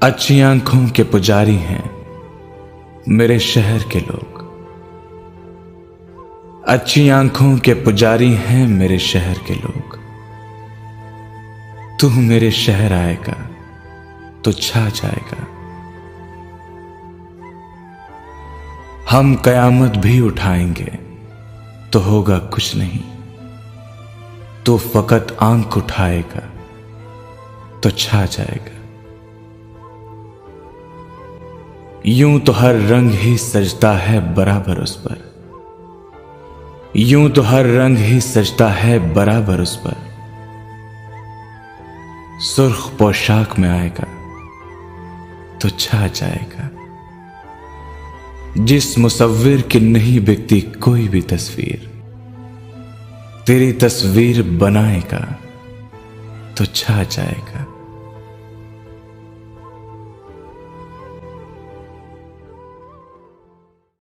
अच्छी आंखों के पुजारी हैं मेरे शहर के लोग। अच्छी आंखों के पुजारी हैं मेरे शहर के लोग। तू मेरे शहर आएगा तो छा जाएगा। हम कयामत भी उठाएंगे तो होगा कुछ नहीं। तो फकत आंख उठाएगा तो छा जाएगा। यूं तो हर रंग ही सजता है बराबर उस पर। यूं तो हर रंग ही सजता है बराबर उस पर। सुर्ख पोशाक में आएगा तो छा जाएगा। जिस मुसव्विर की नहीं बिकती कोई भी तस्वीर, तेरी तस्वीर बनाएगा तो छा जाएगा।